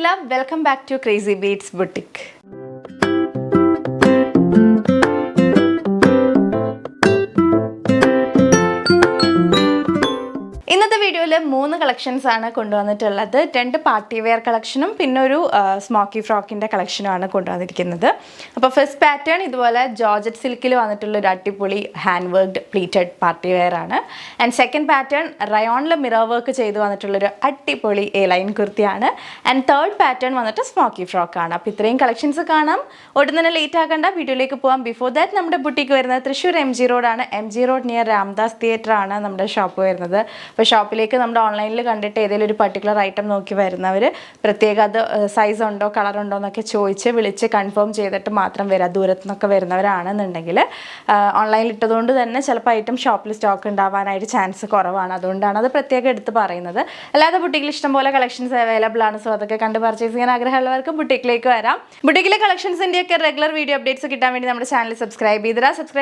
love, welcome back to Crazy Beats Boutique. ഇന്നത്തെ വീഡിയോയിൽ 3 collections ആണ് കൊണ്ടുവന്നിട്ടുള്ളത്. 2 പാർട്ടി വെയർ കളക്ഷനും പിന്നെ ഒരു സ്മോക്കി ഫ്രോക്കിൻ്റെ കളക്ഷനുമാണ് കൊണ്ടുവന്നിരിക്കുന്നത്. അപ്പോൾ ഫസ്റ്റ് പാറ്റേൺ ഇതുപോലെ ജോർജറ്റ് സിൽക്കിൽ വന്നിട്ടുള്ള ഒരു അടിപൊളി hand worked pleated party wear ആണ്. ആൻഡ് സെക്കൻഡ് പാറ്റേൺ റയോണിൽ മിറർ വർക്ക് ചെയ്ത് വന്നിട്ടുള്ളൊരു അടിപൊളി എ ലൈൻ കുർത്തിയാണ്. ആൻഡ് തേർഡ് പാറ്റേൺ വന്നിട്ട് സ്മോക്കി ഫ്രോക്കാണ്. അപ്പോൾ ഇത്രയും കളക്ഷൻസ് കാണാം. ഒട്ടും തന്നെ ലേറ്റ് ആക്കേണ്ട, വീഡിയോയിലേക്ക് പോകാം. ബിഫോർ ദാറ്റ് നമ്മുടെ ബുട്ടിക്ക് വരുന്നത് തൃശ്ശൂർ MG റോഡാണ്. MG road near Ramdas theatre ആണ് നമ്മുടെ ഷോപ്പ് വരുന്നത്. അപ്പോൾ ഷോപ്പിലേക്ക് നമ്മുടെ ഓൺലൈനിൽ കണ്ടിട്ട് ഏതെങ്കിലും ഒരു പർട്ടിക്കുലർ ഐറ്റം നോക്കി വരുന്നവർ പ്രത്യേകം അത് സൈസ് ഉണ്ടോ കളർ ഉണ്ടോ എന്നൊക്കെ ചോദിച്ച് വിളിച്ച് കൺഫേം ചെയ്തിട്ട് മാത്രം വരിക. ദൂരത്തു നിന്നൊക്കെ വരുന്നവരാണെന്നുണ്ടെങ്കിൽ ഓൺലൈനിൽ ഇട്ടതുകൊണ്ട് തന്നെ ചിലപ്പോൾ ഐറ്റം ഷോപ്പിൽ സ്റ്റോക്ക് ഉണ്ടാവാനായിട്ട് ചാൻസ് കുറവാണ്. അതുകൊണ്ടാണ് അത് പ്രത്യേകം എടുത്ത് പറയുന്നത്. അല്ലാതെ ബുട്ടിക്കിൽ ഇഷ്ടംപോലെ കളക്ഷൻസ് അവൈലബിൾ ആണ്. സോ അതൊക്കെ കണ്ട് പർച്ചേസ് ചെയ്യാൻ ആഗ്രഹമുള്ളവർക്ക് ബുട്ടിക്കിലേക്ക് വരാം. ബുട്ടിക്കിലെ കളക്ഷൻസിൻ്റെയൊക്കെ റെഗുലർ വീഡിയോ അപ്ഡേറ്റ്സ് കിട്ടാൻ വേണ്ടി നമ്മുടെ ചാനൽ സബ്സ്ക്രൈബ്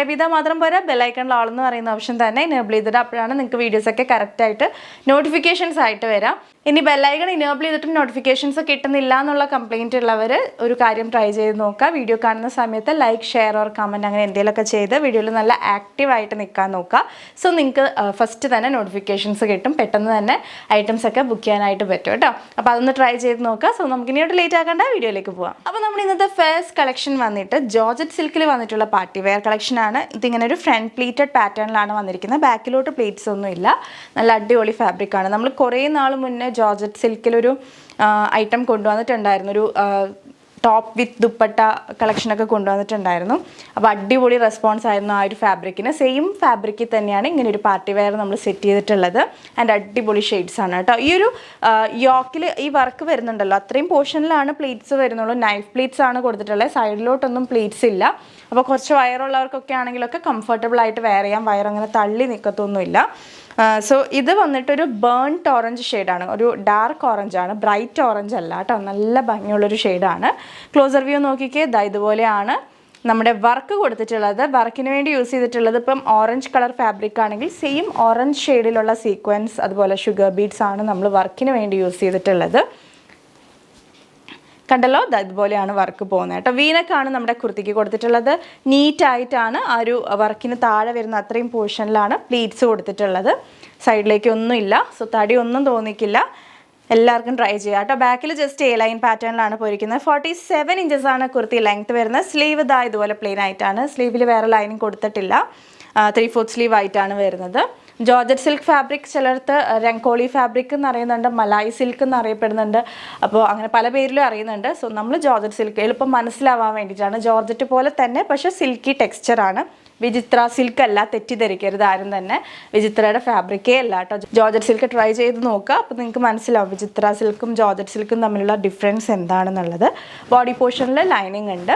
ചെയ്താൽ മാത്രം പോരാ, ബെല്ലൈക്കണിൽ ഓൾ എന്ന് പറയുന്ന ഓപ്ഷൻ തന്നെ എനേബിൾ ചെയ്തിട്ട് അപ്പോഴാണ് നിങ്ങൾക്ക് വീഡിയോസൊക്കെ കറക്റ്റായിട്ട് നോട്ടിഫിക്കേഷൻസ് ആയിട്ട് വരാം. ഇനി ബെല്ലൈക്കൺ ഇനേബിൾ ചെയ്തിട്ടും നോട്ടിഫിക്കേഷൻസ് കിട്ടുന്നില്ല എന്നുള്ള കംപ്ലയിൻറ്റ് ഉള്ളവർ ഒരു കാര്യം ട്രൈ ചെയ്ത് നോക്കുക. വീഡിയോ കാണുന്ന സമയത്ത് ലൈക്ക്, ഷെയർ ഓർ കമൻറ്റ് അങ്ങനെ എന്തെങ്കിലുമൊക്കെ ചെയ്ത് വീഡിയോയിൽ നല്ല ആക്റ്റീവായിട്ട് നിൽക്കാൻ നോക്കുക. സോ നിങ്ങൾക്ക് ഫസ്റ്റ് തന്നെ നോട്ടിഫിക്കേഷൻസ് കിട്ടും, പെട്ടെന്ന് തന്നെ ഐറ്റംസ് ഒക്കെ ബുക്ക് ചെയ്യാനായിട്ട് പറ്റും കേട്ടോ. അപ്പോൾ അതൊന്ന് ട്രൈ ചെയ്ത് നോക്കുക. സോ നമുക്ക് ഇനിയോട്ട് ലേറ്റ് ആക്കേണ്ട, വീഡിയോയിലേക്ക് പോകാം. അപ്പോൾ നമ്മൾ ഇന്നത്തെ ഫസ്റ്റ് കളക്ഷൻ വന്നിട്ട് ജോർജറ്റ് സിൽക്കിൽ വന്നിട്ടുള്ള പാർട്ടി വെയർ കളക്ഷനാണ്. ഇതിങ്ങനെ ഒരു ഫ്രണ്ട് പ്ലീറ്റഡ് പാറ്റേണിലാണ് വന്നിരിക്കുന്നത്. ബാക്കിലോട്ട് പ്ലീറ്റ്സ് ഒന്നും ഇല്ല. നല്ല അടിപൊളി ഫാബ്രിക്കാണ്. നമ്മൾ കുറേ നാൾ മുന്നേ ജോർജറ്റ് സിൽക്കിലൊരു ഐറ്റം കൊണ്ടുവന്നിട്ടുണ്ടായിരുന്നു. ഒരു ടോപ്പ് വിത്ത് ദുപ്പട്ട കളക്ഷനൊക്കെ കൊണ്ടുവന്നിട്ടുണ്ടായിരുന്നു. അപ്പോൾ അടിപൊളി റെസ്പോൺസ് ആയിരുന്നു ആ ഒരു ഫാബ്രിക്കിന്. സെയിം ഫാബ്രിക്കിൽ തന്നെയാണ് ഇങ്ങനെ ഒരു പാർട്ടി വെയർ നമ്മൾ സെറ്റ് ചെയ്തിട്ടുള്ളത്. ആൻഡ് അടിപൊളി ഷെയ്ഡ്സ് ആണ് കേട്ടോ. ഈ ഒരു യോക്കിൽ ഈ വർക്ക് വരുന്നുണ്ടല്ലോ, അത്രയും പോർഷനിലാണ് പ്ലീറ്റ്സ് വരുന്നുള്ളൂ. നൈഫ് പ്ലീറ്റ്സ് ആണ് കൊടുത്തിട്ടുള്ളത്. സൈഡിലോട്ടൊന്നും പ്ലീറ്റ്സ് ഇല്ല. അപ്പോൾ കുറച്ച് വയറുള്ളവർക്കൊക്കെ ആണെങ്കിലൊക്കെ കംഫർട്ടബിൾ ആയിട്ട് വെയർ ചെയ്യാം. വയറങ്ങനെ തള്ളി നിൽക്കത്തൊന്നുമില്ല. സോ ഇത് വന്നിട്ടൊരു ബേൺഡ് ഓറഞ്ച് ഷെയ്ഡാണ്. ഒരു ഡാർക്ക് ഓറഞ്ചാണ്, ബ്രൈറ്റ് ഓറഞ്ച് അല്ല കേട്ടോ. നല്ല ഭംഗിയുള്ളൊരു ഷെയ്ഡാണ്. ക്ലോസർ വ്യൂ നോക്കിക്കേ, ഇതുപോലെയാണ് നമ്മുടെ വർക്ക് കൊടുത്തിട്ടുള്ളത്. വർക്കിന് വേണ്ടി യൂസ് ചെയ്തിട്ടുള്ളത് ഇപ്പം ഓറഞ്ച് കളർ ഫാബ്രിക് ആണെങ്കിൽ സെയിം ഓറഞ്ച് ഷെയ്ഡിലുള്ള സീക്വൻസ് അതുപോലെ ഷുഗർ ബീഡ്സ് ആണ് നമ്മൾ വർക്കിന് വേണ്ടി യൂസ് ചെയ്തിട്ടുള്ളത്. കണ്ടല്ലോ, ഇതുപോലെയാണ് വർക്ക് പോകുന്നത് കേട്ടോ. വീനക്കാണ് നമ്മുടെ കുർത്തിക്ക് കൊടുത്തിട്ടുള്ളത്. നീറ്റായിട്ടാണ് ആ ഒരു വർക്കിന് താഴെ വരുന്ന അത്രയും പോർഷനിലാണ് പ്ലീറ്റ്സ് കൊടുത്തിട്ടുള്ളത്. സൈഡിലേക്ക് ഒന്നുമില്ല. സോ തടി ഒന്നും തോന്നിക്കില്ല. എല്ലാവർക്കും ട്രൈ ചെയ്യാം കേട്ടോ. ബാക്കിൽ ജസ്റ്റ് എ ലൈൻ പാറ്റേണിലാണ് പോയിരിക്കുന്നത്. 47 ഇഞ്ചസ് ആണ് കുർത്തി ലെങ്ത് വരുന്നത്. സ്ലീവ് ഇതുപോലെ പ്ലെയിൻ ആയിട്ടാണ്. സ്ലീവിൽ വേറെ ലൈനിങ് കൊടുത്തിട്ടില്ല. 3/4 സ്ലീവ് ആയിട്ടാണ് വരുന്നത്. ജോർജറ്റ് സിൽക്ക് ഫാബ്രിക് ചിലർക്ക് രംഗോളി ഫാബ്രിക് എന്ന് അറിയുന്നുണ്ട്, മലായി സിൽക്ക് എന്ന് അറിയപ്പെടുന്നുണ്ട്. അപ്പോൾ അങ്ങനെ പല പേരിലും അറിയുന്നുണ്ട്. സോ നമ്മൾ ജോർജറ്റ് സിൽക്ക് എളുപ്പം മനസ്സിലാവാൻ വേണ്ടിയിട്ടാണ്. ജോർജറ്റ് പോലെ തന്നെ പക്ഷേ സിൽക്കി ടെക്സ്ചറാണ്. വിചിത്ര സിൽക്ക് അല്ല, തെറ്റിദ്ധരിക്കരുത് ആരും തന്നെ. വിചിത്രയുടെ ഫാബ്രിക്കേ അല്ല കേട്ടോ. ജോർജറ്റ് സിൽക്ക് ട്രൈ ചെയ്ത് നോക്കുക. അപ്പോൾ നിങ്ങൾക്ക് മനസ്സിലാവും വിചിത്ര സിൽക്കും ജോർജറ്റ് സിൽക്കും തമ്മിലുള്ള ഡിഫറൻസ് എന്താണെന്നുള്ളത്. ബോഡി പോർഷനിൽ ലൈനിങ് ഉണ്ട്.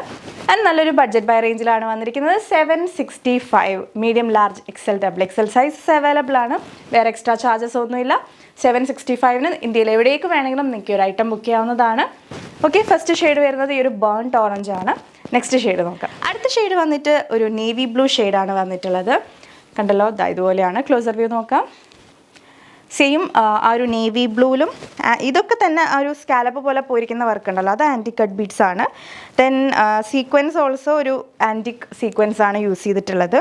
ആൻഡ് നല്ലൊരു ബഡ്ജറ്റ് ബൈ റേഞ്ചിലാണ് വന്നിരിക്കുന്നത്. 765 medium, large, XL, XXL sizes available ആണ്. വേറെ എക്സ്ട്രാ ചാർജസ് ഒന്നുമില്ല. 765-ന് ഇന്ത്യയിൽ എവിടേക്ക് വേണമെങ്കിലും നിങ്ങൾക്ക് ഒരു ഐറ്റം ബുക്ക് ചെയ്യാവുന്നതാണ്. ഓക്കെ, ഫസ്റ്റ് ഷെയ്ഡ് വരുന്നത് ഈ ഒരു ബേൺഡ് ഓറഞ്ച് ആണ്. നെക്സ്റ്റ് ഷെയ്ഡ് നോക്കാം. അടുത്ത ഷെയ്ഡ് വന്നിട്ട് ഒരു നേവി ബ്ലൂ ഷെയ്ഡാണ് വന്നിട്ടുള്ളത്. കണ്ടല്ലോ, ഇതുപോലെയാണ്. ക്ലോസർ വ്യൂ നോക്കാം. സെയിം ആ ഒരു നേവി ബ്ലൂവിലും ഇതൊക്കെ തന്നെ ആ ഒരു സ്കാലപ്പ് പോലെ പോയിരിക്കുന്ന വർക്ക് ഉണ്ടല്ലോ, അത് ആൻറ്റിക് കട്ട് ബീഡ്സ് ആണ്. ദെൻ സീക്വൻസ് ഓൾസോ ഒരു ആൻറ്റിക് സീക്വൻസ് ആണ് യൂസ് ചെയ്തിട്ടുള്ളത്.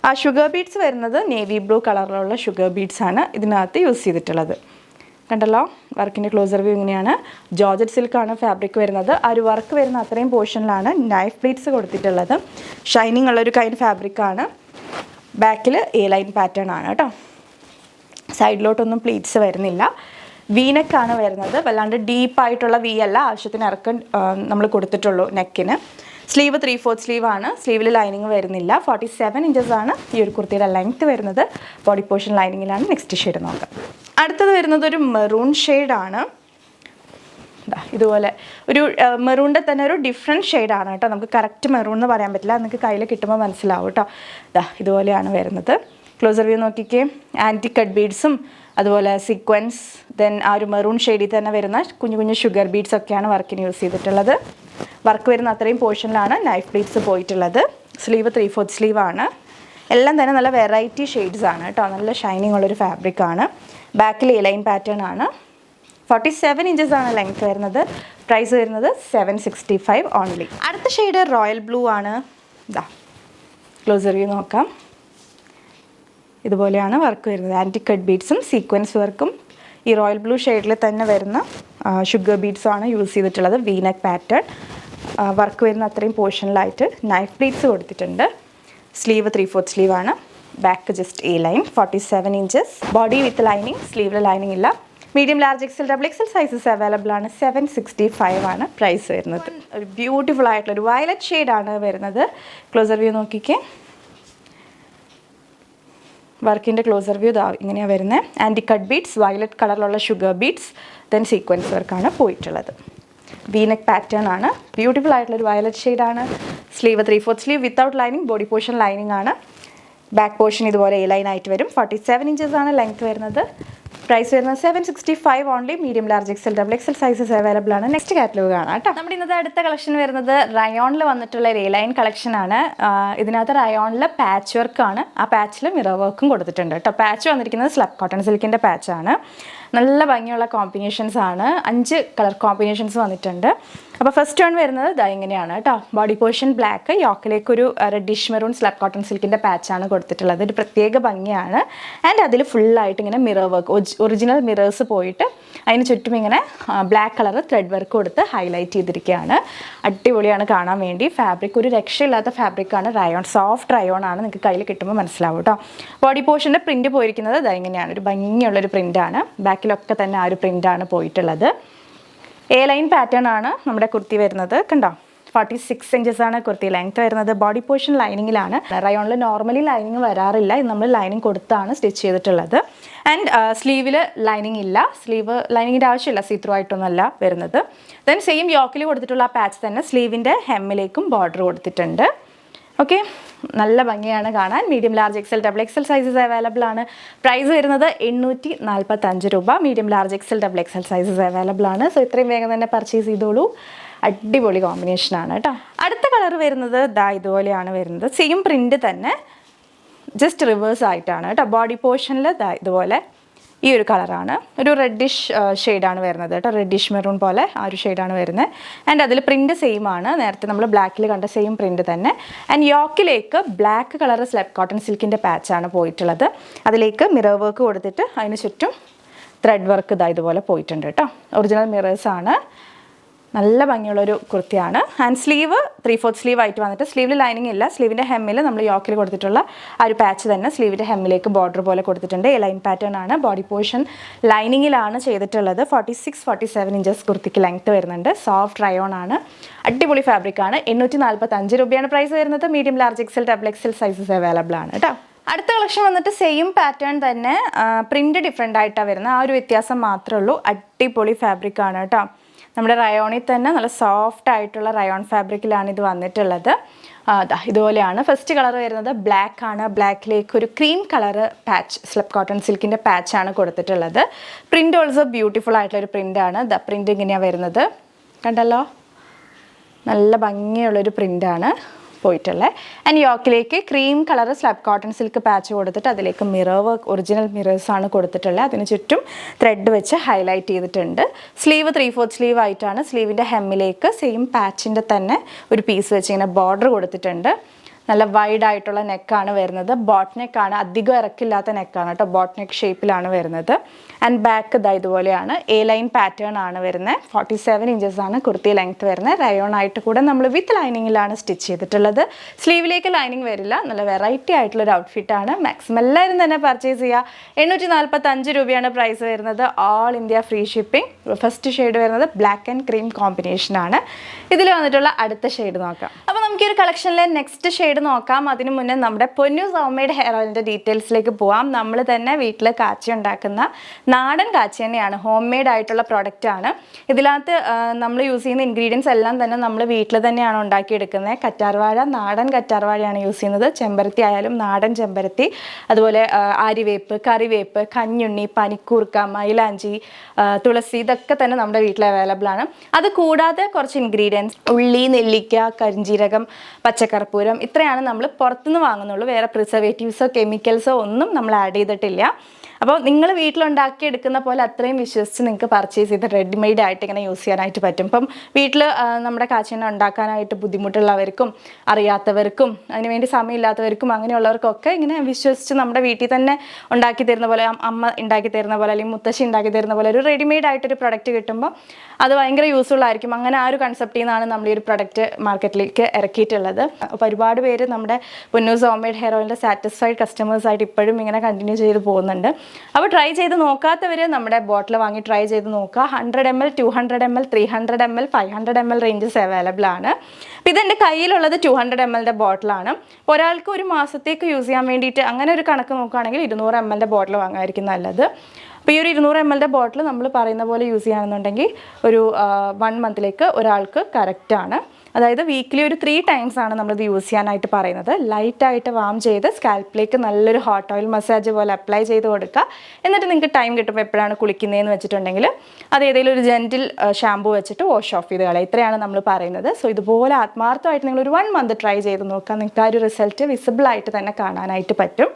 ആ ഷുഗർ ബീഡ്സ് വരുന്നത് നേവി ബ്ലൂ കളറിലുള്ള ഷുഗർ ബീഡ്സ് ആണ് ഇതിനകത്ത് യൂസ് ചെയ്തിട്ടുള്ളത്. കണ്ടല്ലോ, വർക്കിൻ്റെ ക്ലോസർ വ്യൂ ഇങ്ങനെയാണ്. ജോർജറ്റ് സിൽക്കാണ് ഫാബ്രിക് വരുന്നത്. ആ ഒരു വർക്ക് വരുന്ന അത്രയും പോർഷനിലാണ് നൈഫ് പ്ലീറ്റ്സ് കൊടുത്തിട്ടുള്ളത്. ഷൈനിങ് ഉള്ളൊരു കൈൻഡ് ഫാബ്രിക്കാണ്. ബാക്കിൽ എ ലൈൻ പാറ്റേൺ ആണ് കേട്ടോ. സൈഡിലോട്ടൊന്നും പ്ലീറ്റ്സ് വരുന്നില്ല. വീനെക്കാണ് വരുന്നത്. വല്ലാണ്ട് ഡീപ്പായിട്ടുള്ള വി അല്ല, ആവശ്യത്തിന് ഇറക്കം നമ്മൾ കൊടുത്തിട്ടുള്ളൂ നെക്കിന്. സ്ലീവ് 3/4 സ്ലീവ് ആണ്. സ്ലീവിൽ ലൈനിങ് വരുന്നില്ല. 47 ഇഞ്ചസ് ആണ് ഈ ഒരു കുർത്തിയുടെ ലെങ്ത്ത് വരുന്നത്. ബോഡി പോർഷൻ ലൈനിങ്ങിലാണ്. നെക്സ്റ്റ് ഷെയ്ഡ് നോക്കാം. അടുത്തത് വരുന്നത് ഒരു മെറൂൺ ഷെയ്ഡാണ്. ഇതുപോലെ ഒരു മെറൂണിൻ്റെ തന്നെ ഒരു ഡിഫറെൻറ്റ് ഷെയ്ഡാണ് കേട്ടോ. നമുക്ക് കറക്റ്റ് മെറൂൺ എന്ന് പറയാൻ പറ്റില്ല. നിങ്ങൾക്ക് കയ്യിൽ കിട്ടുമ്പോൾ മനസ്സിലാവും കേട്ടോ. ഇതുപോലെയാണ് വരുന്നത്. ക്ലോസർ വ്യൂ നോക്കിക്കേ. ആൻറ്റിക് കട്ട് ബീഡ്സും അതുപോലെ സീക്വൻസ്, ദെൻ ആ ഒരു മെറൂൺ ഷെയ്ഡിൽ തന്നെ വരുന്ന കുഞ്ഞു കുഞ്ഞു ഷുഗർ ബീഡ്സ് ഒക്കെയാണ് വർക്കിന് യൂസ് ചെയ്തിട്ടുള്ളത്. വർക്ക് വരുന്ന അത്രയും പോർഷനിലാണ് നൈഫ് പ്ലീറ്റ്സ് പോയിട്ടുള്ളത്. സ്ലീവ് 3/4 സ്ലീവ് ആണ്. എല്ലാം തന്നെ നല്ല വെറൈറ്റി ഷെയ്ഡ്സ് ആണ് കേട്ടോ. നല്ല ഷൈനിങ് ഉള്ളൊരു ഫാബ്രിക്കാണ്. ബാക്കിൽ എ ലൈൻ പാറ്റേൺ ആണ്. 47 ഇഞ്ചസ് ആണ് ലെങ്ത് വരുന്നത്. പ്രൈസ് വരുന്നത് 765 ഓൺലി. അടുത്ത ഷെയ്ഡ് റോയൽ ബ്ലൂ ആണ്. ഇതാ ക്ലോസർ വ്യൂ നോക്കാം. ഇതുപോലെയാണ് വർക്ക് വരുന്നത്. ആൻറ്റി കട്ട് ബീഡ്സും സീക്വൻസ് വർക്കും ഈ റോയൽ ബ്ലൂ ഷെയ്ഡിൽ തന്നെ വരുന്ന ഷുഗർ ബീഡ്സും ആണ് യൂസ് ചെയ്തിട്ടുള്ളത്. വീനെക്ക് പാറ്റേൺ വർക്ക് വരുന്ന അത്രയും പോർഷനിലായിട്ട് നൈഫ് പ്ലീറ്റ്സ് കൊടുത്തിട്ടുണ്ട്. സ്ലീവ് 3/4 സ്ലീവ് ആണ്. Back just A line. 47 inches. Body with lining. സ്ലീവിൽ ലൈനിങ് ഇല്ല. Medium large XL double XL sizes available ആണ്. 765 ആണ് പ്രൈസ് വരുന്നത്. ഒരു ബ്യൂട്ടിഫുൾ ആയിട്ടുള്ള ഒരു വയലറ്റ് ഷെയ്ഡാണ് വരുന്നത്. ക്ലോസർ വ്യൂ നോക്കിക്കേ. വർക്കിൻ്റെ ക്ലോസർ വ്യൂ ഇങ്ങനെയാണ് വരുന്നത്. ആൻറ്റി കട്ട് ബീഡ്സ്, വയലറ്റ് കളറിലുള്ള ഷുഗർ ബീഡ്സ്, ദെൻ സീക്വൻസ് വർക്കാണ് പോയിട്ടുള്ളത്. വീനെക്ക് പാറ്റേൺ ആണ്. ബ്യൂട്ടിഫുൾ ആയിട്ടുള്ളൊരു വയലറ്റ് ഷെയ്ഡാണ്. Sleeve 3/4 sleeve without lining. Body portion lining ആണ്. ബാക്ക് പോർഷൻ ഇതുപോലെ എ ലൈൻ ആയിട്ട് വരും. 47 ഇഞ്ചസ് ആണ് ലെങ്ത് വരുന്നത്. പ്രൈസ് വരുന്നത് 765 only. Medium large XL double XL sizes available ആണ്. നെക്സ്റ്റ് കാറ്റലോഗ് ആണ് കേട്ടോ. നമ്മുടെ ഇന്നത്തെ അടുത്ത കളക്ഷൻ വരുന്നത് റയോണിൽ വന്നിട്ടുള്ള ഒരു എ ലൈൻ കളക്ഷൻ ആണ്. ഇതിനകത്ത് റയോണിൽ പാച്ച് വർക്കാണ്. ആ പാച്ചിൽ മിറർ വർക്കും കൊടുത്തിട്ടുണ്ട് കേട്ടോ. പാച്ച് വന്നിരിക്കുന്നത് സ്ലബ് കോട്ടൺ സിൽക്കിൻ്റെ പാച്ചാണ്. നല്ല ഭംഗിയുള്ള കോമ്പിനേഷൻസ് ആണ്. 5 കളർ കോമ്പിനേഷൻസ് വന്നിട്ടുണ്ട്. അപ്പോൾ ഫസ്റ്റ് വൺ വരുന്നത് ഇതാ ഇങ്ങനെയാണ് കേട്ടോ. ബോഡി പോർഷൻ ബ്ലാക്ക്, യോക്കിലേക്ക് ഒരു റെഡിഷ് മെറൂൺ സ്ലബ് കോട്ടൺ സിൽക്കിൻ്റെ പാച്ചാണ് കൊടുത്തിട്ടുള്ളത്. ഒരു പ്രത്യേക ഭംഗിയാണ്. ആൻഡ് അതിൽ ഫുള്ളായിട്ട് ഇങ്ങനെ മിറർ വർക്ക്, ഒറിജിനൽ മിറേഴ്സ് പോയിട്ട് അതിന് ചുറ്റും ഇങ്ങനെ ബ്ലാക്ക് കളർ ത്രെഡ് വർക്ക് കൊടുത്ത് ഹൈലൈറ്റ് ചെയ്തിരിക്കുകയാണ്. അടിപൊളിയാണ് കാണാൻ വേണ്ടി. ഫാബ്രിക് ഒരു രക്ഷയില്ലാത്ത ഫാബ്രിക്കാണ്. റയോൺ, സോഫ്റ്റ് റയോൺ ആണ്. നിങ്ങൾക്ക് കയ്യിൽ കിട്ടുമ്പോൾ മനസ്സിലാവും കേട്ടോ. ബോഡി പോർഷൻ്റെ പ്രിൻറ്റ് പോയിരിക്കുന്നത് ഇതാ ഇങ്ങനെയാണ്. ഒരു ഭംഗിയുള്ളൊരു പ്രിൻ്റാണ്. ബാക്കിലൊക്കെ തന്നെ ആ ഒരു പ്രിൻ്റാണ് പോയിട്ടുള്ളത്. എ ലൈൻ പാറ്റേൺ ആണ് നമ്മുടെ കുർത്തി വരുന്നത്. കണ്ടോ, 46 ഇഞ്ചസ് ആണ് കുർത്തി ലെങ്ത് വരുന്നത്. ബോഡി പോർഷൻ ലൈനിങ്ങിലാണ്. റയോണിൽ നോർമലി ലൈനിങ് വരാറില്ല. ഇത് നമ്മൾ ലൈനിങ് കൊടുത്താണ് സ്റ്റിച്ച് ചെയ്തിട്ടുള്ളത്. ആൻഡ് സ്ലീവിൽ ലൈനിങ് ഇല്ല. സ്ലീവ് ലൈനിങ്ങിൻ്റെ ആവശ്യമില്ല. സീത്രൂ ആയിട്ടൊന്നുമല്ല വരുന്നത്. ദെൻ സെയിം യോക്കിൽ കൊടുത്തിട്ടുള്ള ആ പാച്ച് തന്നെ സ്ലീവിൻ്റെ ഹെമ്മിലേക്കും ബോർഡർ കൊടുത്തിട്ടുണ്ട്. ഓക്കെ, നല്ല ഭംഗിയാണ് കാണാൻ. Medium large XL double XL sizes available ആണ്. പ്രൈസ് വരുന്നത് 845 രൂപ. Medium large XL double XL sizes available ആണ്. സോ ഇത്രയും വേഗം തന്നെ പർച്ചേസ് ചെയ്തോളൂ. അടിപൊളി കോമ്പിനേഷനാണ് കേട്ടോ. അടുത്ത കളർ വരുന്നത് ഇതുപോലെയാണ് വരുന്നത്. സെയിം പ്രിൻ്റ് തന്നെ, ജസ്റ്റ് റിവേഴ്സ് ആയിട്ടാണ് കേട്ടോ. ബോഡി പോർഷനിൽ ഇതുപോലെ ഈ ഒരു കളറാണ്. ഒരു റെഡിഷ് ഷെയ്ഡാണ് വരുന്നത് കേട്ടോ. റെഡിഷ് മെറൂൺ പോലെ ആ ഒരു ഷെയ്ഡാണ് വരുന്നത്. ആൻഡ് അതിൽ പ്രിൻറ്റ് സെയിം ആണ്. നേരത്തെ നമ്മൾ ബ്ലാക്കിൽ കണ്ട സെയിം പ്രിൻറ്റ് തന്നെ. ആൻഡ് യോക്കിലേക്ക് ബ്ലാക്ക് കളർ സ്ലബ് കോട്ടൺ സിൽക്കിൻ്റെ പാച്ചാണ് പോയിട്ടുള്ളത്. അതിലേക്ക് മിറർ വർക്ക് കൊടുത്തിട്ട് അതിന് ചുറ്റും ത്രെഡ് വർക്ക് ഇതുപോലെ പോയിട്ടുണ്ട് കേട്ടോ. ഒറിജിനൽ മിറേഴ്സാണ്. നല്ല ഭംഗിയുള്ളൊരു കുർത്തിയാണ്. ആൻഡ് സ്ലീവ് 3/4 സ്ലീവ് ആയിട്ട് വന്നിട്ട് സ്ലീവിൽ ലൈനിങ് ഇല്ല. സ്ലീവിൻ്റെ ഹെമ്മിൽ നമ്മൾ യോക്കിൽ കൊടുത്തിട്ടുള്ള ആ ഒരു പാച്ച് തന്നെ സ്ലീവിൻ്റെ ഹെമ്മിലേക്ക് ബോർഡർ പോലെ കൊടുത്തിട്ടുണ്ട്. എ ലൈൻ പാറ്റേൺ ആണ്. ബോഡി പോർഷൻ ലൈനിങ്ങിലാണ് ചെയ്തിട്ടുള്ളത്. 46-47 ഇഞ്ചസ് കുർത്തിക്ക് ലെങ്ത് വരുന്നുണ്ട്. സോഫ്റ്റ് റയോൺ ആണ്. അടിപൊളി ഫാബ്രിക് ആണ്. 845 രൂപയാണ് പ്രൈസ് വരുന്നത്. Medium large XL double XL sizes available ആണ് കേട്ടോ. അടുത്ത കളക്ഷൻ വന്നിട്ട് സെയിം പാറ്റേൺ തന്നെ, പ്രിൻറ്റ് ഡിഫറെൻ്റ് ആയിട്ടാണ് വരുന്നത്. ആ ഒരു വ്യത്യാസം മാത്രമേ ഉള്ളൂ. അടിപൊളി ഫാബ്രിക് ആണ് കേട്ടോ. നമ്മുടെ റയോണിൽ തന്നെ നല്ല സോഫ്റ്റ് ആയിട്ടുള്ള റയോൺ ഫാബ്രിക്കിലാണ് ഇത് വന്നിട്ടുള്ളത്. ഇതുപോലെയാണ്. ഫസ്റ്റ് കളർ വരുന്നത് ബ്ലാക്ക് ആണ്. ബ്ലാക്കിലേക്ക് ഒരു cream colour patch, slub cotton സിൽക്കിൻ്റെ പാച്ചാണ് കൊടുത്തിട്ടുള്ളത്. പ്രിൻ്റ് ഓൾസോ ബ്യൂട്ടിഫുൾ ആയിട്ടുള്ളൊരു പ്രിൻ്റാണ്. പ്രിൻ്റ് ഇങ്ങനെയാണ് വരുന്നത്. കണ്ടല്ലോ, നല്ല ഭംഗിയുള്ളൊരു പ്രിൻ്റാണ് പോയിട്ടുള്ളത്. ആൻഡ് യോക്കിലേക്ക് cream colour slub cotton silk patch കൊടുത്തിട്ട് അതിലേക്ക് മിറർ വർക്ക്, ഒറിജിനൽ മിറേഴ്സാണ് കൊടുത്തിട്ടുള്ളത്. അതിന് ചുറ്റും ത്രെഡ് വെച്ച് ഹൈലൈറ്റ് ചെയ്തിട്ടുണ്ട്. സ്ലീവ് 3/4 സ്ലീവ് ആയിട്ടാണ്. സ്ലീവിൻ്റെ ഹെമ്മിലേക്ക് സെയിം പാച്ചിൻ്റെ തന്നെ ഒരു പീസ് വെച്ച് ഇങ്ങനെ ബോർഡർ കൊടുത്തിട്ടുണ്ട്. നല്ല വൈഡ് ആയിട്ടുള്ള നെക്കാണ് വരുന്നത്. ബോട്ട് നെക്കാണ്. അധികം ഇറക്കില്ലാത്ത നെക്കാണ് കേട്ടോ. ബോട്ട് നെക്ക് ഷേപ്പിലാണ് വരുന്നത്. ആൻഡ് ബാക്ക് ഇതുപോലെയാണ്. എ ലൈൻ പാറ്റേൺ ആണ് വരുന്നത്. 47 ഇഞ്ചസ് ആണ് കുർത്തി ലെങ്ത് വരുന്നത്. റയോൺ ആയിട്ട് കൂടെ നമ്മൾ വിത്ത് ലൈനിങ്ങിലാണ് സ്റ്റിച്ച് ചെയ്തിട്ടുള്ളത്. സ്ലീവിലേക്ക് ലൈനിങ് വരില്ല. നല്ല വെറൈറ്റി ആയിട്ടുള്ളൊരു ഔട്ട്ഫിറ്റാണ്. മാക്സിമം എല്ലാവരും തന്നെ പർച്ചേസ് ചെയ്യുക. 845 രൂപയാണ് പ്രൈസ് വരുന്നത്. All India free shipping. First shade വരുന്നത് ബ്ലാക്ക് ആൻഡ് ക്രീം കോമ്പിനേഷനാണ്. ഇതിൽ വന്നിട്ടുള്ള അടുത്ത ഷെയ്ഡ് നോക്കാം. അപ്പോൾ നമുക്ക് ഈ ഒരു കളക്ഷനിലെ നെക്സ്റ്റ് ഷെയ്ഡ് നോക്കാം. അതിനു മുന്നേ നമ്മുടെ പൊന്നൂസ് ഹോം മെയ്ഡ് ഹെയർ ഓയിലിൻ്റെ ഡീറ്റെയിൽസിലേക്ക് പോവാം. നമ്മൾ തന്നെ വീട്ടിൽ കാച്ചി ഉണ്ടാക്കുന്ന നാടൻ കാച്ചി തന്നെയാണ്. ഹോം മെയ്ഡ് ആയിട്ടുള്ള പ്രോഡക്റ്റ് ആണ്. ഇതിനകത്ത് നമ്മൾ യൂസ് ചെയ്യുന്ന ഇൻഗ്രീഡിയൻസ് എല്ലാം തന്നെ നമ്മൾ വീട്ടിൽ തന്നെയാണ് ഉണ്ടാക്കിയെടുക്കുന്നത്. കറ്റാർവാഴ, നാടൻ കറ്റാർവാഴയാണ് യൂസ് ചെയ്യുന്നത്. ചെമ്പരത്തി ആയാലും നാടൻ ചെമ്പരത്തി, അതുപോലെ ആര്യവേപ്പ്, കറിവേപ്പ്, കഞ്ഞുണ്ണി, പനിക്കൂർക്ക, മൈലാഞ്ചി, തുളസി, ഇതൊക്കെ തന്നെ നമ്മുടെ വീട്ടിൽ അവൈലബിൾ ആണ്. അത് കൂടാതെ കുറച്ച് ഇൻഗ്രീഡിയൻസ്, ഉള്ളി, നെല്ലിക്ക, കരിഞ്ജീരകം, പച്ചക്കർപ്പൂരം, ഇത്രയാണ് നമ്മൾ പുറത്തുനിന്ന് വാങ്ങുന്നുള്ളൂ. വേറെ പ്രിസർവേറ്റീവ്സോ കെമിക്കൽസോ ഒന്നും നമ്മൾ ആഡ് ചെയ്തിട്ടില്ല. അപ്പോൾ നിങ്ങൾ വീട്ടിലുണ്ടാക്കി എടുക്കുന്ന പോലെ അത്രയും വിശ്വസിച്ച് നിങ്ങൾക്ക് പർച്ചേസ് ചെയ്ത് റെഡിമെയ്ഡ് ആയിട്ട് ഇങ്ങനെ യൂസ് ചെയ്യാനായിട്ട് പറ്റും. ഇപ്പം വീട്ടിൽ നമ്മുടെ കാച്ചിയെണ്ണ ഉണ്ടാക്കാനായിട്ട് ബുദ്ധിമുട്ടുള്ളവർക്കും അറിയാത്തവർക്കും അതിനുവേണ്ടി സമയമില്ലാത്തവർക്കും അങ്ങനെയുള്ളവർക്കൊക്കെ ഇങ്ങനെ വിശ്വസിച്ച് നമ്മുടെ വീട്ടിൽ തന്നെ ഉണ്ടാക്കി തരുന്ന പോലെ, അമ്മ ഉണ്ടാക്കി തരുന്ന പോലെ അല്ലെങ്കിൽ മുത്തശ്ശി ഉണ്ടാക്കി തരുന്ന പോലെ ഒരു റെഡിമെയ്ഡ് ആയിട്ടൊരു പ്രൊഡക്റ്റ് കിട്ടുമ്പോൾ അത് ഭയങ്കര യൂസ്ഫുൾ ആയിരിക്കും. അങ്ങനെ ആ ഒരു കൺസെപ്റ്റിൽ നിന്നാണ് നമ്മൾ ഈ ഒരു പ്രൊഡക്റ്റ് മാർക്കറ്റിലേക്ക് ഇറക്കിയിട്ടുള്ളത്. അപ്പോൾ ഒരുപാട് പേര് നമ്മുടെ പൊന്നൂസ് ഹോം മെയ്ഡ് ഹെയർ ഓയിലിൻ്റെ സാറ്റിസ്ഫൈഡ് കസ്റ്റമേഴ്സായിട്ട് ഇപ്പോഴും ഇങ്ങനെ കണ്ടിന്യൂ ചെയ്ത് പോകുന്നുണ്ട്. അപ്പോൾ ട്രൈ ചെയ്ത് നോക്കാത്തവർ നമ്മുടെ ബോട്ടിൽ വാങ്ങി ട്രൈ ചെയ്ത് നോക്കുക. 100 ml, 200 ml, 300 ml, 500 ml ranges available ആണ്. അപ്പോൾ ഇതെൻ്റെ കയ്യിലുള്ളത് 200 ml ബോട്ടിലാണ്. അപ്പോൾ ഒരാൾക്ക് ഒരു മാസത്തേക്ക് യൂസ് ചെയ്യാൻ വേണ്ടിയിട്ട് അങ്ങനെ ഒരു കണക്ക് നോക്കുകയാണെങ്കിൽ 200 ml ബോട്ടിൽ വാങ്ങാമായിരിക്കും നല്ലത്. അപ്പോൾ ഈ ഒരു 200 ml ബോട്ടിൽ നമ്മൾ പറയുന്ന പോലെ യൂസ് ചെയ്യുകയാണെന്നുണ്ടെങ്കിൽ ഒരു 1 മന്തിലേക്ക് ഒരാൾക്ക് കറക്റ്റാണ്. അതായത് വീക്കിലി ഒരു 3 times ആണ് നമ്മളിത് യൂസ് ചെയ്യാനായിട്ട് പറയുന്നത്. ലൈറ്റായിട്ട് വാം ചെയ്ത് സ്കാൽപ്പിലേക്ക് നല്ലൊരു ഹോട്ട് ഓയിൽ മസാജ് പോലെ അപ്ലൈ ചെയ്ത് കൊടുക്കുക. എന്നിട്ട് നിങ്ങൾക്ക് ടൈം കിട്ടുമ്പോൾ എപ്പോഴാണ് കുളിക്കുന്നതെന്ന് വെച്ചിട്ടുണ്ടെങ്കിൽ അത് ഏതെങ്കിലും ഒരു ജെൻറ്റിൽ ഷാമ്പൂ വെച്ചിട്ട് വാഷ് ഓഫ് ചെയ്ത് കളയുക. ഇത്രയാണ് നമ്മൾ പറയുന്നത്. സോ ഇതുപോലെ ആത്മാർത്ഥമായിട്ട് നിങ്ങൾ ഒരു 1 month ട്രൈ ചെയ്ത് നോക്കുക. നിങ്ങൾക്ക് ആ ഒരു റിസൾട്ട് വിസിബിളായിട്ട് തന്നെ കാണാനായിട്ട് പറ്റും.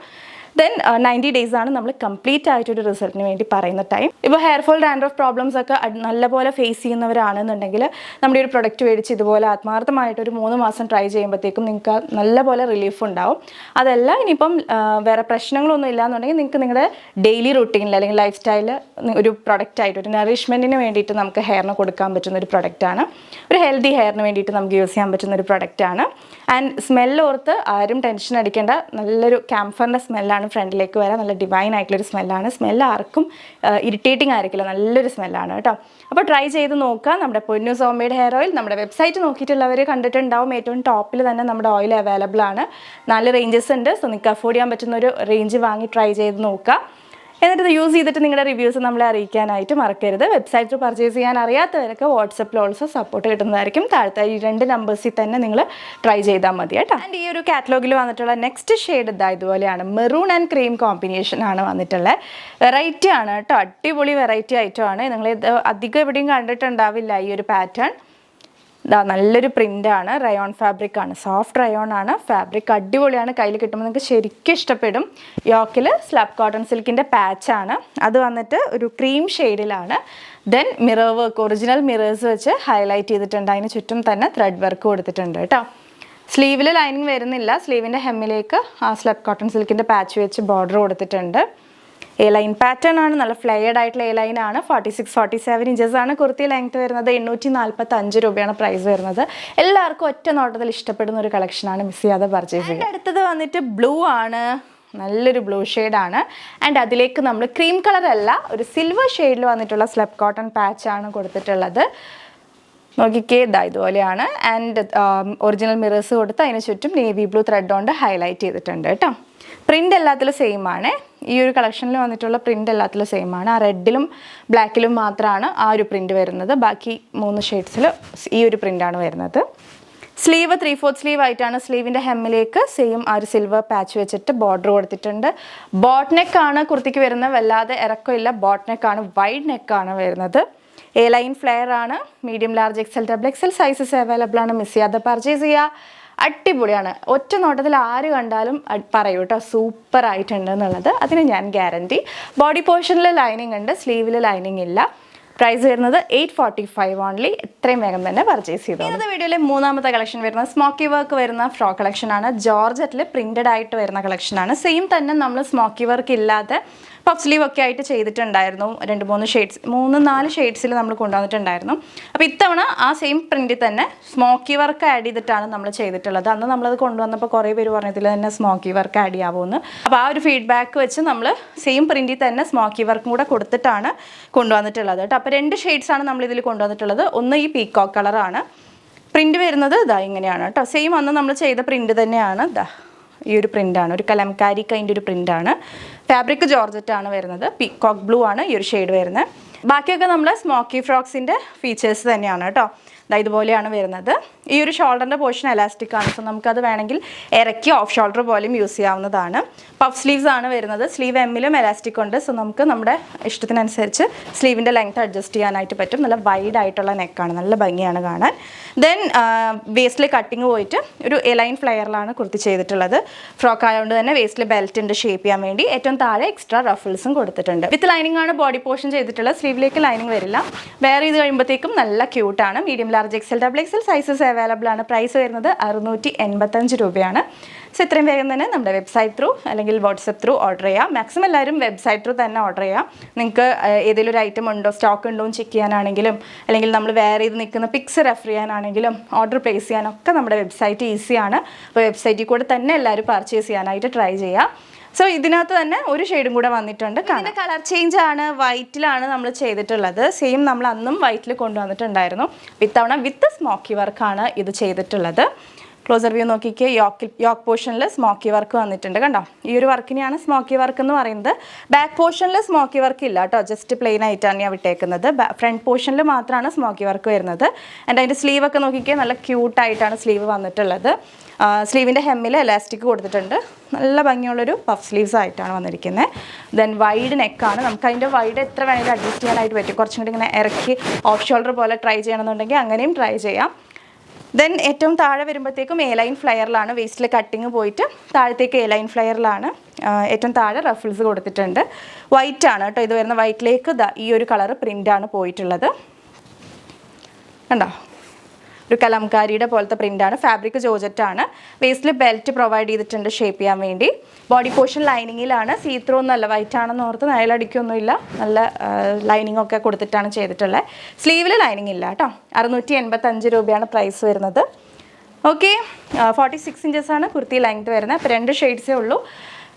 ദെൻ 90 days ആണ് നമ്മൾ കംപ്ലീറ്റ് ആയിട്ടൊരു റിസൾട്ടിന് വേണ്ടി പറയുന്ന ടൈം. ഇപ്പോൾ ഹെയർ ഫോൾ, ഡാൻഡ്രഫ് പ്രോബ്ലംസ് ഒക്കെ നല്ലപോലെ ഫേസ് ചെയ്യുന്നവരാണെന്നുണ്ടെങ്കിൽ നമ്മുടെ ഒരു പ്രൊഡക്റ്റ് മേടിച്ച് ഇതുപോലെ ആത്മാർത്ഥമായിട്ടൊരു 3 മാസം ട്രൈ ചെയ്യുമ്പോഴത്തേക്കും നിങ്ങൾക്ക് നല്ലപോലെ റിലീഫ് ഉണ്ടാവും. അതല്ല ഇനിയിപ്പം വേറെ പ്രശ്നങ്ങളൊന്നും ഇല്ലയെന്നുണ്ടെങ്കിൽ നിങ്ങൾക്ക് നിങ്ങളുടെ ഡെയിലി റുട്ടീനിൽ അല്ലെങ്കിൽ ലൈഫ് സ്റ്റൈലിൽ ഒരു പ്രൊഡക്റ്റായിട്ട് ഒരു നറിഷ്മെൻറ്റിന് വേണ്ടിയിട്ട് നമുക്ക് ഹെയറിന് കൊടുക്കാൻ പറ്റുന്ന ഒരു പ്രൊഡക്റ്റാണ്. ഒരു ഹെൽത്തി ഹെയറിന് വേണ്ടിയിട്ട് നമുക്ക് യൂസ് ചെയ്യാൻ പറ്റുന്ന ഒരു പ്രൊഡക്റ്റാണ്. ആൻഡ് സ്മെല്ലോർത്ത് ആരും ടെൻഷൻ അടിക്കേണ്ട. നല്ലൊരു ക്യാംഫറിൻ്റെ സ്മെല്ലാണ് ഫ്രണ്ടിലേക്ക് വരാം. നല്ല ഡിവൈൻ ആയിട്ടുള്ളൊരു സ്മെല്ലാണ്. സ്മെല്ല് ആർക്കും ഇറിറ്റേറ്റിംഗ് ആയിരിക്കില്ല, നല്ലൊരു സ്മെല്ലാണ് കേട്ടോ. അപ്പോൾ ട്രൈ ചെയ്ത് നോക്കുക. നമ്മുടെ Ponnoos home made hair oil നമ്മുടെ വെബ്സൈറ്റ് നോക്കിയിട്ടുള്ളവർ കണ്ടിട്ടുണ്ടാവും. ഏറ്റവും ടോപ്പിൽ തന്നെ നമ്മുടെ ഓയിൽ അവൈലബിൾ ആണ്. 4 ranges ഉണ്ട്. സോ നിങ്ങൾക്ക് അഫോർഡ് ചെയ്യാൻ പറ്റുന്ന ഒരു റേഞ്ച് വാങ്ങി ട്രൈ ചെയ്ത് നോക്കുക. എന്നിട്ട് ഇത് യൂസ് ചെയ്തിട്ട് നിങ്ങളുടെ റിവ്യൂസ് നമ്മളെ അറിയിക്കാനായിട്ട് മറക്കരുത്. വെബ്സൈറ്റ് പർച്ചേസ് ചെയ്യാൻ അറിയാത്തവരൊക്കെ വാട്സപ്പിൽ ഓൾസോ സപ്പോർട്ട് കിട്ടുന്നതായിരിക്കും. താഴത്തെ ഈ 2 നമ്പേഴ്സിൽ തന്നെ നിങ്ങൾ ട്രൈ ചെയ്താൽ മതി കേട്ടോ. ആൻഡ് ഈ ഒരു കാറ്റലോഗിൽ വന്നിട്ടുള്ള നെക്സ്റ്റ് ഷെയ്ഡ് ഇതുപോലെയാണ്. മെറൂൺ ആൻഡ് ക്രീം കോമ്പിനേഷൻ ആണ് വന്നിട്ടുള്ളത്. വെറൈറ്റി ആണ് കേട്ടോ, അടിപൊളി വെറൈറ്റി ഐറ്റം ആണ്. നിങ്ങൾ ഇത് അധികം എവിടെയും കണ്ടിട്ടുണ്ടാവില്ല ഈ ഒരു പാറ്റേൺ. ഇതാ നല്ലൊരു പ്രിൻ്റാണ്, റയോൺ ഫാബ്രിക് ആണ്, സോഫ്റ്റ് റയോൺ ആണ്. ഫാബ്രിക് അടിപൊളിയാണ്. കയ്യിൽ കിട്ടുമ്പോൾ നിങ്ങൾക്ക് ശരിക്കും ഇഷ്ടപ്പെടും. യോക്കിൽ സ്ലാബ് കോട്ടൺ സിൽക്കിൻ്റെ പാച്ചാണ്. അത് വന്നിട്ട് ഒരു ക്രീം ഷെയ്ഡിലാണ്. Then mirror work, original mirrors വെച്ച് ഹൈലൈറ്റ് ചെയ്തിട്ടുണ്ട്. അതിന് ചുറ്റും തന്നെ ത്രെഡ് വർക്ക് കൊടുത്തിട്ടുണ്ട് കേട്ടോ. സ്ലീവിൽ ലൈനിങ് വരുന്നില്ല. സ്ലീവിൻ്റെ ഹെമ്മിലേക്ക് ആ സ്ലാബ് കോട്ടൺ സിൽക്കിൻ്റെ പാച്ച് വെച്ച് ബോർഡർ കൊടുത്തിട്ടുണ്ട്. എ ലൈൻ പാറ്റേൺ ആണ്, നല്ല ഫ്ലെയർഡ് ആയിട്ടുള്ള എ ലൈൻ ആണ്. 46-47 ഇഞ്ചസ് ആണ് കുർത്തി ലെങ്ത് വരുന്നത്. 845 രൂപയാണ് പ്രൈസ് വരുന്നത്. എല്ലാവർക്കും ഒറ്റ നോട്ടത്തിൽ ഇഷ്ടപ്പെടുന്ന ഒരു കളക്ഷനാണ്. മിസ് ചെയ്യാതെ പർച്ചേസ് ചെയ്യുക. അടുത്തത് വന്നിട്ട് ബ്ലൂ ആണ്, നല്ലൊരു ബ്ലൂ ഷെയ്ഡാണ്. ആൻഡ് അതിലേക്ക് നമ്മൾ ക്രീം കളർ അല്ല, ഒരു സിൽവർ ഷെയ്ഡിൽ വന്നിട്ടുള്ള സ്ലബ് കോട്ടൺ പാച്ചാണ് കൊടുത്തിട്ടുള്ളത്. നോക്കിക്കേ, ഇതുപോലെയാണ്. ആൻഡ് ഒറിജിനൽ മിറേഴ്സ് കൊടുത്ത് അതിന് ചുറ്റും നേവി ബ്ലൂ ത്രെഡ് കൊണ്ട് ഹൈലൈറ്റ് ചെയ്തിട്ടുണ്ട് കേട്ടോ. പ്രിൻ്റ് എല്ലാത്തിലും സെയിം ആണ്. ഈ ഒരു കളക്ഷനിൽ വന്നിട്ടുള്ള പ്രിൻ്റ് എല്ലാത്തിലും സെയിം ആണ്. ആ റെഡിലും ബ്ലാക്കിലും മാത്രമാണ് ആ ഒരു പ്രിൻ്റ് വരുന്നത്. ബാക്കി 3 ഷെയ്ഡ്സിൽ ഈ ഒരു പ്രിൻ്റാണ് വരുന്നത്. സ്ലീവ് 3/4 സ്ലീവ് ആയിട്ടാണ്. സ്ലീവിൻ്റെ ഹെമ്മിലേക്ക് സെയിം ആ ഒരു സിൽവർ പാച്ച് വെച്ചിട്ട് ബോർഡർ കൊടുത്തിട്ടുണ്ട്. ബോട്ട് നെക്കാണ് കുർത്തിക്ക് വരുന്നത്. വല്ലാതെ ഇറക്കമില്ല. ബോട്ട് നെക്കാണ്, വൈഡ് നെക്കാണ് വരുന്നത്. എ ലൈൻ ഫ്ലെയർ ആണ്. Medium, large, XL, XXL sizes available ആണ്. മിസ് ചെയ്യാതെ പർച്ചേസ് ചെയ്യുക. അടിപൊളിയാണ്. ഒറ്റ നോട്ടത്തിൽ ആര് കണ്ടാലും പറയൂ കേട്ടോ, സൂപ്പർ ആയിട്ടുണ്ട് എന്നുള്ളത്. അതിന് ഞാൻ ഗ്യാരണ്ടി. ബോഡി പോർഷനിൽ ലൈനിങ് ഉണ്ട്, സ്ലീവിൽ ലൈനിങ് ഇല്ല. പ്രൈസ് വരുന്നത് 845 ഓൺലി. എത്രയും വേഗം തന്നെ പർച്ചേസ് ചെയ്തു. ഇന്നത്തെ വീഡിയോയിലെ 3ാമത്തെ കളക്ഷൻ വരുന്നത് സ്മോക്കി വർക്ക് വരുന്ന ഫ്രോക്ക് കളക്ഷനാണ്. ജോർജറ്റിൽ പ്രിൻറ്റഡ് ആയിട്ട് വരുന്ന കളക്ഷനാണ്. സെയിം തന്നെ നമ്മൾ സ്മോക്കി വർക്ക് ഇല്ലാതെ പഫ് സ്ലീവ് ഒക്കെ ആയിട്ട് ചെയ്തിട്ടുണ്ടായിരുന്നു. 2-3 ഷെയ്ഡ്സ്, 3-4 ഷെയ്ഡ്സിൽ നമ്മൾ കൊണ്ടുവന്നിട്ടുണ്ടായിരുന്നു. അപ്പോൾ ഇത്തവണ ആ സെയിം പ്രിൻറ്റിൽ തന്നെ സ്മോക്കി വർക്ക് ആഡ് ചെയ്തിട്ടാണ് നമ്മൾ ചെയ്തിട്ടുള്ളത്. അന്ന് നമ്മളത് കൊണ്ടുവന്നപ്പോൾ കുറേ പേര് പറഞ്ഞതിൽ തന്നെ സ്മോക്കി വർക്ക് ആഡ് ചെയ്യാവുമെന്ന്. അപ്പോൾ ആ ഒരു ഫീഡ്ബാക്ക് വെച്ച് നമ്മൾ സെയിം പ്രിൻറ്റിൽ തന്നെ സ്മോക്കി വർക്കും കൂടെ കൊടുത്തിട്ടാണ് കൊണ്ടുവന്നിട്ടുള്ളത് കേട്ടോ. അപ്പോൾ 2 ഷെയ്ഡ്സാണ് നമ്മളിതിൽ കൊണ്ടുവന്നിട്ടുള്ളത്. ഒന്ന് ഈ പീക്കോക്ക് കളറാണ്. പ്രിൻറ്റ് വരുന്നത് ഇങ്ങനെയാണ് കേട്ടോ. സെയിം അന്ന് നമ്മൾ ചെയ്ത പ്രിൻറ്റ് തന്നെയാണ്. ഈ ഒരു പ്രിൻ്റാണ്, ഒരു കലംകാരി കൈൻ്റെ ഒരു പ്രിൻ്റാണ്. ഫാബ്രിക് ജോർജറ്റാണ് വരുന്നത്. പീക്കോക്ക് ബ്ലൂ ആണ് ഈ ഒരു ഷെയ്ഡ് വരുന്നത്. ബാക്കിയൊക്കെ നമ്മുടെ സ്മോക്കി ഫ്രോക്സിൻ്റെ ഫീച്ചേഴ്സ് തന്നെയാണ് കേട്ടോ. ഇതുപോലെയാണ് വരുന്നത്. ഈ ഒരു ഷോൾഡറിൻ്റെ പോർഷൻ എലാസ്റ്റിക് ആണ്. സോ നമുക്കത് വേണമെങ്കിൽ ഇറക്കി ഓഫ് ഷോൾഡർ പോലെയും യൂസ് ചെയ്യാവുന്നതാണ്. പഫ് സ്ലീവ്സ് ആണ് വരുന്നത്. സ്ലീവ് എമ്മിലും എലാസ്റ്റിക് ഉണ്ട്. സോ നമുക്ക് നമ്മുടെ ഇഷ്ടത്തിനനുസരിച്ച് സ്ലീവിൻ്റെ ലെങ്ത് അഡ്ജസ്റ്റ് ചെയ്യാനായിട്ട് പറ്റും. നല്ല വൈഡ് ആയിട്ടുള്ള നെക്കാണ്, നല്ല ഭംഗിയാണ് കാണാൻ. ദെൻ വേസ്റ്റിൽ കട്ടിങ് പോയിട്ട് ഒരു എലൈൻ ഫ്ലെയറിലാണ് കുർത്തി ചെയ്തിട്ടുള്ളത്. ഫ്രോക്ക് ആയതുകൊണ്ട് തന്നെ വേസ്റ്റിൽ ബെൽറ്റ് ഉണ്ട് ഷേപ്പ് ചെയ്യാൻ വേണ്ടി. ഏറ്റവും താഴെ എക്സ്ട്രാ റഫിൾസും കൊടുത്തിട്ടുണ്ട്. വിത്ത് ലൈനിങ് ആണ് ബോഡി പോർഷൻ ചെയ്തിട്ടുള്ളത്. സ്ലീവിലേക്ക് ലൈനിങ് വരില്ല. വെയർ ചെയ്ത് കഴിയുമ്പോഴത്തേക്കും നല്ല ക്യൂട്ടാണ്. Medium large XL double XL sizes available ആണ്. പ്രൈസ് വരുന്നത് 685 രൂപയാണ്. സോ ഇത്രയും വേഗം തന്നെ നമ്മുടെ വെബ്സൈറ്റ് ത്രൂ അല്ലെങ്കിൽ വാട്സപ്പ് ത്രൂ ഓർഡർ ചെയ്യാം. മാക്സിമം എല്ലാവരും വെബ്സൈറ്റ് ത്രൂ തന്നെ ഓർഡർ ചെയ്യാം. നിങ്ങൾക്ക് ഏതെങ്കിലും ഒരു ഐറ്റം ഉണ്ടോ, സ്റ്റോക്ക് ഉണ്ടോ എന്ന് ചെക്ക് ചെയ്യാനാണെങ്കിലും അല്ലെങ്കിൽ നമ്മൾ വേറെ ചെയ്ത് നിൽക്കുന്ന പിക്സ് റെഫർ ചെയ്യാനാണെങ്കിലും ഓർഡർ പ്ലേസ് ചെയ്യാനൊക്കെ നമ്മുടെ വെബ്സൈറ്റ് ഈസിയാണ്. അപ്പോൾ വെബ്സൈറ്റിൽ കൂടെ തന്നെ എല്ലാവരും പർച്ചേസ് ചെയ്യാനായിട്ട് ട്രൈ ചെയ്യാം. സോ ഇതിനകത്ത് തന്നെ ഒരു ഷെയ്ഡും കൂടെ വന്നിട്ടുണ്ട്. ഇതിൻ്റെ കളർ ചേഞ്ച് ആണ്, വൈറ്റിലാണ് നമ്മൾ ചെയ്തിട്ടുള്ളത്. സെയിം നമ്മൾ അന്നും വൈറ്റിൽ കൊണ്ടുവന്നിട്ടുണ്ടായിരുന്നു. ഇത്തവണ വിത്ത് സ്മോക്കി വർക്കാണ് ഇത് ചെയ്തിട്ടുള്ളത്. ക്ലോസർ വ്യൂ നോക്കിക്കേ. യോക്ക് പോർഷനിൽ സ്മോക്കി വർക്ക് വന്നിട്ടുണ്ട്. കണ്ടോ, ഈ ഒരു വർക്കിനെയാണ് സ്മോക്കി വർക്ക് എന്ന് പറയുന്നത്. ബാക്ക് പോർഷനിൽ സ്മോക്കി വർക്ക് ഇല്ല കേട്ടോ, ജസ്റ്റ് പ്ലെയിൻ ആയിട്ടാണ് ഞാൻ വിട്ടേക്കുന്നത്. ഫ്രണ്ട് പോർഷനിൽ മാത്രമാണ് സ്മോക്കി വർക്ക് വരുന്നത്. ആൻഡ് അതിൻ്റെ സ്ലീവൊക്കെ നോക്കിക്കേ, നല്ല ക്യൂട്ടായിട്ടാണ് സ്ലീവ് വന്നിട്ടുള്ളത്. സ്ലീവിൻ്റെ ഹെമ്മിൽ എലാസ്റ്റിക് കൊടുത്തിട്ടുണ്ട്. നല്ല ഭംഗിയുള്ളൊരു പഫ് സ്ലീവ്സ് ആയിട്ടാണ് വന്നിരിക്കുന്നത്. ദെൻ വൈഡ് നെക്കാണ്. നമുക്ക് അതിൻ്റെ വൈഡ് എത്ര വേണമെങ്കിലും അഡ്ജസ്റ്റ് ചെയ്യാനായിട്ട് പറ്റും. കുറച്ചും കൂടി ഇങ്ങനെ ഇറക്കി ഓഫ് ഷോൾഡർ പോലെ ട്രൈ ചെയ്യണമെന്നുണ്ടെങ്കിൽ അങ്ങനെയും ട്രൈ ചെയ്യാം. ദെൻ ഏറ്റവും താഴെ വരുമ്പോഴത്തേക്കും എ ലൈൻ ഫ്ലെയറിലാണ്. വേസ്റ്റിൽ കട്ടിങ് പോയിട്ട് താഴത്തേക്ക് എ ലൈൻ ഫ്ലെയറിലാണ്. ഏറ്റവും താഴെ റഫിൾസ് കൊടുത്തിട്ടുണ്ട്. വൈറ്റ് ആണ് കേട്ടോ ഇത് വരുന്ന. വൈറ്റിലേക്ക് ഈ ഒരു കളർ പ്രിൻ്റാണ് പോയിട്ടുള്ളത്. കണ്ടോ, ഒരു കലംകാരിയുടെ പോലത്തെ പ്രിൻ്റാണ്. ഫാബ്രിക് ജോർജറ്റാണ്. വേസ്റ്റിൽ ബെൽറ്റ് പ്രൊവൈഡ് ചെയ്തിട്ടുണ്ട് ഷേപ്പ് ചെയ്യാൻ വേണ്ടി. ബോഡി പോർഷൻ ലൈനിങ്ങിലാണ്. സീത്രൂ ഒന്നുമല്ല, വൈറ്റ് ആണെന്ന് ഓർത്ത് നയലടിക്കൊന്നുമില്ല. നല്ല ലൈനിങ് ഒക്കെ കൊടുത്തിട്ടാണ് ചെയ്തിട്ടുള്ളത്. സ്ലീവിൽ ലൈനിങ് ഇല്ല കേട്ടോ. 685 രൂപയാണ് പ്രൈസ് വരുന്നത്. ഓക്കെ, 46 ഇഞ്ചസാണ് കുർത്തി ലെങ്ത് വരുന്നത്. അപ്പോൾ 2 ഷെയ്ഡ്സേ ഉള്ളൂ.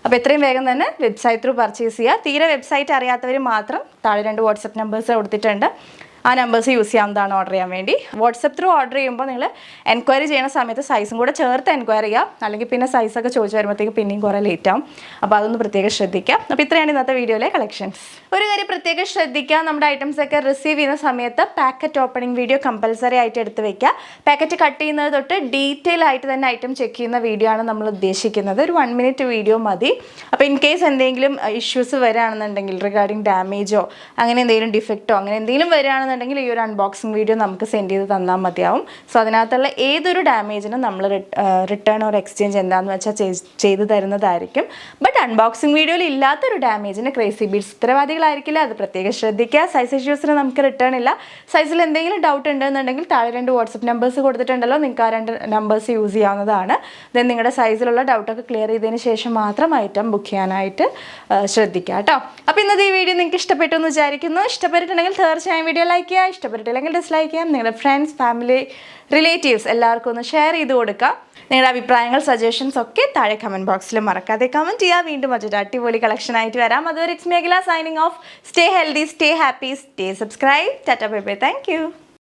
അപ്പോൾ എത്രയും വേഗം തന്നെ വെബ്സൈറ്റ് ത്രൂ പർച്ചേസ് ചെയ്യുക. തീരെ വെബ്സൈറ്റ് അറിയാത്തവർ മാത്രം താഴെ 2 വാട്സപ്പ് നമ്പേഴ്സ് കൊടുത്തിട്ടുണ്ട്. ആ നമ്പേഴ്സ് യൂസ് ചെയ്യാവുന്നതാണ് ഓർഡർ ചെയ്യാൻ വേണ്ടി. വാട്സപ്പ് ത്രൂ ഓർഡർ ചെയ്യുമ്പോൾ നിങ്ങൾ എൻക്വയറി ചെയ്യുന്ന സമയത്ത് സൈസും കൂടെ ചേർത്ത് എൻക്വയറി ചെയ്യാം. അല്ലെങ്കിൽ പിന്നെ സൈസൊക്കെ ചോദിച്ചു വരുമ്പോഴത്തേക്ക് പിന്നെയും കുറേ ലേറ്റ് ആവും. അപ്പോൾ അതൊന്ന് പ്രത്യേകം ശ്രദ്ധിക്കാം. അപ്പോൾ ഇത്രയാണ് ഇന്നത്തെ വീഡിയോയിലെ കളക്ഷൻസ്. ഒരു കാര്യം പ്രത്യേകം ശ്രദ്ധിക്കുക, നമ്മുടെ ഐറ്റംസ് ഒക്കെ റിസീവ് ചെയ്യുന്ന സമയത്ത് പാക്കറ്റ് ഓപ്പണിംഗ് വീഡിയോ കമ്പൽസറി ആയിട്ട് എടുത്ത് വെക്കുക. പാക്കറ്റ് കട്ട് ചെയ്യുന്നത് തൊട്ട് ഡീറ്റെയിൽ ആയിട്ട് തന്നെ ഐറ്റം ചെക്ക് ചെയ്യുന്ന വീഡിയോ ആണ് നമ്മൾ ഉദ്ദേശിക്കുന്നത്. ഒരു 1 മിനിറ്റ് വീഡിയോ മതി. അപ്പോൾ ഇൻ കേസ് എന്തെങ്കിലും ഇഷ്യൂസ് വരികയാണെന്നുണ്ടെങ്കിൽ റിഗാർഡിങ് ഡാമേജോ അങ്ങനെ എന്തെങ്കിലും ഡിഫക്റ്റോ അങ്ങനെ എന്തെങ്കിലും വരികയാണെന്നുണ്ടെങ്കിൽ ഈ ഒരു അൺബോക്സിംഗ് വീഡിയോ നമുക്ക് സെൻഡ് ചെയ്ത് തന്നാൽ മതിയാവും. സോ അതിനകത്തുള്ള ഏതൊരു ഡാമേജിനും നമ്മൾ റിട്ടേൺ ഓർ എക്സ്ചേഞ്ച് എന്താണെന്ന് വെച്ചാൽ ചെയ്ത് തരുന്നതായിരിക്കും. ബട്ട് അൺബോക്സിംഗ് വീഡിയോയിൽ ഇല്ലാത്തൊരു ഡാമേജിന് ക്രേസി ബീഡ്സ് ഉത്തരവാദികളായിരിക്കില്ല. അത് പ്രത്യേകം ശ്രദ്ധിക്കുക. സൈസ് ഇഷ്യൂസിന് നമുക്ക് റിട്ടേൺ ഇല്ല. സൈസിൽ എന്തെങ്കിലും ഡൗട്ട് ഉണ്ടെന്നുണ്ടെങ്കിൽ താഴെ 2 വാട്സപ്പ് നമ്പേഴ്സ് കൊടുത്തിട്ടുണ്ടല്ലോ, നിങ്ങൾക്ക് ആ 2 നമ്പേഴ്സ് യൂസ് ചെയ്യാവുന്നതാണ്. ദെൻ നിങ്ങളുടെ സൈസിലുള്ള ഡൗട്ടൊക്കെ ക്ലിയർ ചെയ്തതിന് ശേഷം മാത്രം ഐറ്റം ബുക്ക് ചെയ്യാനായിട്ട് ശ്രദ്ധിക്കുക കേട്ടോ. അപ്പോൾ ഇന്നത്തെ ഈ വീഡിയോ നിങ്ങൾക്ക് ഇഷ്ടപ്പെട്ടു എന്ന് വിചാരിക്കുന്നു. ഇഷ്ടപ്പെട്ടിട്ടുണ്ടെങ്കിൽ തീർച്ചയായും വീഡിയോ ലൈക്ക് ചെയ്യുക. ഇഷ്ടപ്പെട്ടിട്ടില്ലെങ്കിൽ ഡിസ്ലൈക്ക് ചെയ്യാം. നിങ്ങളുടെ ഫ്രണ്ട്സ്, ഫാമിലി, റിലേറ്റീവ്സ് എല്ലാവർക്കും ഒന്ന് ഷെയർ ചെയ്ത് കൊടുക്കുക. നിങ്ങളുടെ അഭിപ്രായങ്ങൾ, സജഷൻസ് ഒക്കെ താഴെ കമൻറ്റ് ബോക്സിൽ മറക്കാതെ കമൻറ്റ് ചെയ്യുക. വീണ്ടും മറ്റൊരു അടിപൊളി കളക്ഷൻ ആയിട്ട് വരാം. അതുവരെ ഇറ്റ്സ് മേഖല signing off. Stay healthy, stay happy, stay subscribe. Tata bye bye. Thank you.